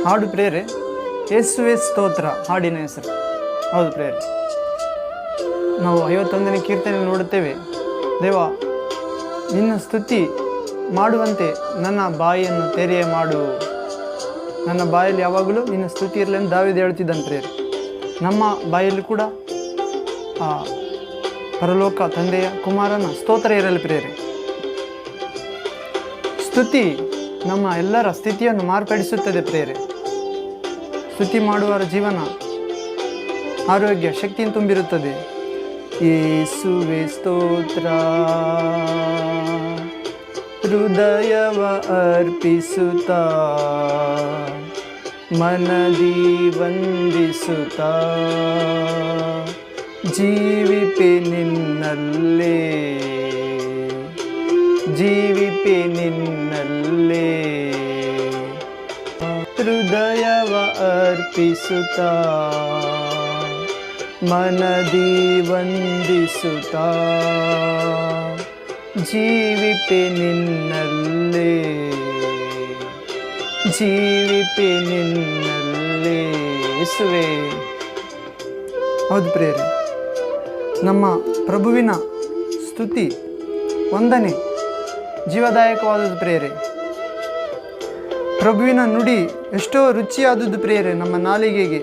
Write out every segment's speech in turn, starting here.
ಹಾಡು ಪ್ರೇರೆ ಯೇಸುವೆ ಸ್ತೋತ್ರ ಹಾಡಿನ ಹೆಸರು. ಹೌದು ಪ್ರೇರೆ, ನಾವು 51ನೇ ಕೀರ್ತನೆ ನೋಡುತ್ತೇವೆ. ದೇವ, ನಿನ್ನ ಸ್ತುತಿ ಮಾಡುವಂತೆ ನನ್ನ ಬಾಯಿಯನ್ನು ತೆರೆಯ ಮಾಡು. ನನ್ನ ಬಾಯಲ್ಲಿ ಯಾವಾಗಲೂ ನಿನ್ನ ಸ್ತುತಿ ಇರಲಿ ಎಂದು ದಾವೀದ ಹೇಳ್ತಿದ್ದಾನೆ ಪ್ರೇರೆ. ನಮ್ಮ ಬಾಯಲ್ಲಿ ಕೂಡ ಆ ಪರಲೋಕ ತಂದೆಯ ಕುಮಾರನ ಸ್ತೋತ್ರ ಇರಲಿ ಪ್ರೇರೆ. ಸ್ತುತಿ ನಮ್ಮ ಎಲ್ಲರ ಸ್ಥಿತಿಯನ್ನು ಮಾರ್ಪಡಿಸುತ್ತದೆ ಪ್ರೇರೆ. ಸ್ತುತಿ ಮಾಡುವವರ ಜೀವನ ಆರೋಗ್ಯ ಶಕ್ತಿಯನ್ನು ತುಂಬಿರುತ್ತದೆ. ಯೇಸುವೆ ಸ್ತೋತ್ರ, ಹೃದಯವ ಅರ್ಪಿಸುತ್ತಾ ಮನದಿ ವಂದಿಸುತ್ತಾ ಜೀವಿಪೆ ನಿನ್ನಲ್ಲೇ, ಜೀವಿಪೆ ನಿನ್ನಲ್ಲೇ. ಹೃದಯವ ಅರ್ಪಿಸುತ್ತಾ ಮನದಿ ವಂದಿಸುತ್ತಾ ಜೀವಿಪೆ ನಿನ್ನಲ್ಲೇ, ಜೀವಿಪೆ ನಿನ್ನಲ್ಲೇ. ಯೇಸುವೇ. ಹೌದು ಪ್ರೇರೆ, ನಮ್ಮ ಪ್ರಭುವಿನ ಸ್ತುತಿ ವಂದನೆ ಜೀವದಾಯಕವಾದದ್ದು ಪ್ರೇರೆ. ಪ್ರಭುವಿನ ನುಡಿ ಎಷ್ಟೋ ರುಚಿಯಾದದ್ದು ಪ್ರೇರೆ. ನಮ್ಮ ನಾಲಿಗೆಗೆ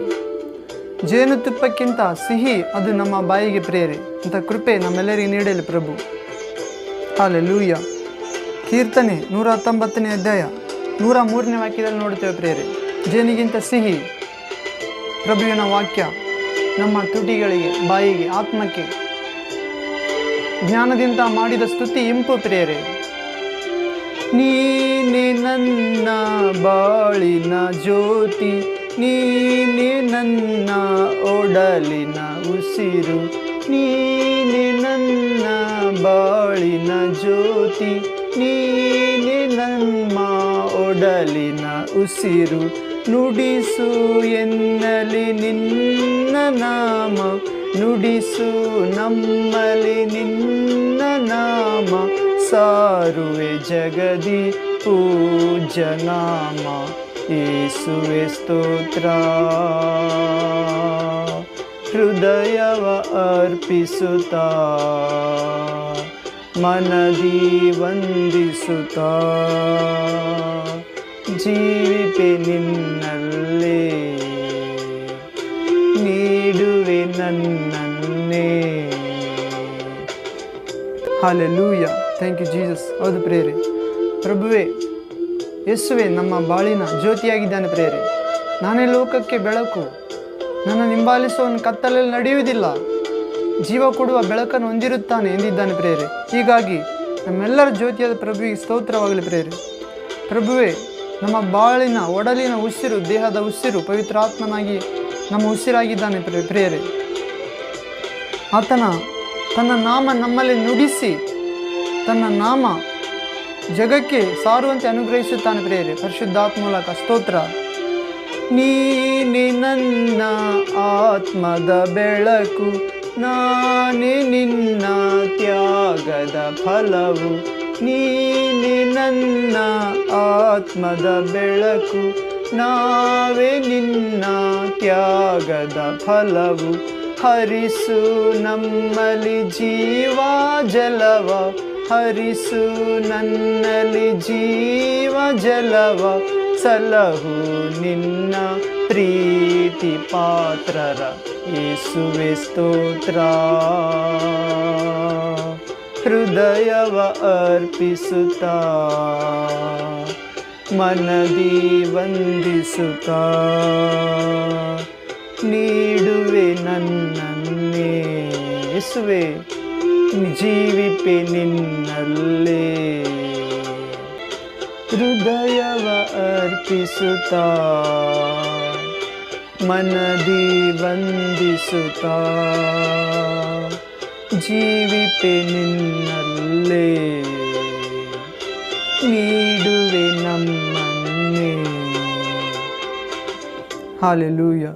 ಜೇನುತುಪ್ಪಕ್ಕಿಂತ ಸಿಹಿ ಅದು ನಮ್ಮ ಬಾಯಿಗೆ ಪ್ರೇರೆ. ಅಂತ ಕೃಪೆ ನಮ್ಮೆಲ್ಲರಿಗೆ ನೀಡಲಿ ಪ್ರಭು. ಹಲ್ಲೆಲೂಯಾ. ಕೀರ್ತನೆ 119ನೇ ಅಧ್ಯಾಯ 103ನೇ ವಾಕ್ಯದಲ್ಲಿ ನೋಡ್ತೇವೆ ಪ್ರೇರೆ. ಜೇನಿಗಿಂತ ಸಿಹಿ ಪ್ರಭುವಿನ ವಾಕ್ಯ ನಮ್ಮ ತುಟಿಗಳಿಗೆ, ಬಾಯಿಗೆ, ಆತ್ಮಕ್ಕೆ. ಜ್ಞಾನದಿಂದ ಮಾಡಿದ ಸ್ತುತಿ ಇಂಪು ಪ್ರೇರೆ. ನೀನೆ ನನ್ನ ಬಾಳಿನ ಜ್ಯೋತಿ, ನೀನೆ ನನ್ನ ಒಡಲಿನ ಉಸಿರು. ನೀನೆ ನನ್ನ ಬಾಳಿನ ಜ್ಯೋತಿ, ನೀನೆ ನಮ್ಮ ಒಡಲಿನ ಉಸಿರು. ನುಡಿಸು ಎನ್ನಲಿ ನಿನ್ನ ನಾಮ, ನುಡಿಸು ನಮ್ಮಲಿ ನಿನ್ನ ನಾಮ. ಸಾರುವೆ ಜಗದಿ ಪೂಜ್ಯ ನಾಮ. ಯೇಸುವೆ ಸ್ತೋತ್ರ, ಹೃದಯವ ಅರ್ಪಿಸುತ್ತಾ ಮನದಿ ವಂದಿಸುತ್ತಾ ಜೀವಿಪೆ ನಿನ್ನಲ್ಲೇ, ನೀಡುವೆ ನನ್ನನ್ನೇ. ಹಲ್ಲೆಲೂಯಾ. Thank you Jesus. ಹೌದು ಪ್ರೇರೆ, ಪ್ರಭುವೇ ಯೇಸುವೆ ನಮ್ಮ ಬಾಳಿನ ಜ್ಯೋತಿಯಾಗಿದ್ದಾನೆ ಪ್ರೇರೆ. ನಾನೇ ಲೋಕಕ್ಕೆ ಬೆಳಕು, ನನ್ನ ಹಿಂಬಾಲಿಸುವವನು ಕತ್ತಲಲ್ಲಿ ನಡೆಯುವುದಿಲ್ಲ, ಜೀವ ಕೊಡುವ ಬೆಳಕನ್ನು ಹೊಂದಿರುತ್ತಾನೆ ಎಂದಿದ್ದಾನೆ ಪ್ರೇರೆ. ಹೀಗಾಗಿ ನಮ್ಮೆಲ್ಲರ ಜ್ಯೋತಿಯಾದ ಪ್ರಭುವಿಗೆ ಸ್ತೋತ್ರವಾಗಲಿ ಪ್ರೇರೆ. ಪ್ರಭುವೇ ನಮ್ಮ ಬಾಳಿನ ಒಡಲಿನ ಉಸಿರು, ದೇಹದ ಉಸಿರು, ಪವಿತ್ರಾತ್ಮನಾಗಿ ನಮ್ಮ ಉಸಿರಾಗಿದ್ದಾನೆ ಪ್ರೇರೆ. ಆತನ ತನ್ನ ನಾಮ ನಮ್ಮಲ್ಲಿ ನುಡಿಸಿ ತನ್ನ ನಾಮ ಜಗಕ್ಕೆ ಸಾರುವಂತೆ ಅನುಗ್ರಹಿಸುತ್ತಾನೆ ಪ್ರೇರೆ. ಪರಿಶುದ್ಧಾತ್ಮ ಮೂಲಕ ಸ್ತೋತ್ರ. ನೀನೆ ನನ್ನ ಆತ್ಮದ ಬೆಳಕು, ನಾನೇ ನಿನ್ನ ತ್ಯಾಗದ ಫಲವು. ನೀನೆ ನನ್ನ ಆತ್ಮದ ಬೆಳಕು, ನಾವೇ ನಿನ್ನ ತ್ಯಾಗದ ಫಲವು. ಹರಿಸು ನಮ್ಮಲ್ಲಿ ಜೀವ ಜಲವ, ಹರಿಸು ನನ್ನಲ್ಲಿ ಜೀವ ಜಲವ. ಸಲಹು ನಿನ್ನ ಪ್ರೀತಿ ಪಾತ್ರರ. ಯೇಸುವೆ ಸ್ತೋತ್ರ, ಹೃದಯವ ಅರ್ಪಿಸುತ್ತಾ ಮನದಿ ವಂದಿಸುತ್ತಾ ನೀಡುವೆ ನನ್ನನ್ನೇ. ಯೇಸುವೆ ಜೀವಿಪೆ ನಿನ್ನಲ್ಲೇ, ಹೃದಯವ ಅರ್ಪಿಸುತ್ತಾ ಮನದಿ ವಂದಿಸುತ್ತಾ ಜೀವಿಪೆ ನಿನ್ನಲ್ಲೇ, ನೀಡುವೆ ನಮ್ಮನ್ನೇ. ಹಾಲೆಲೂಯಾ.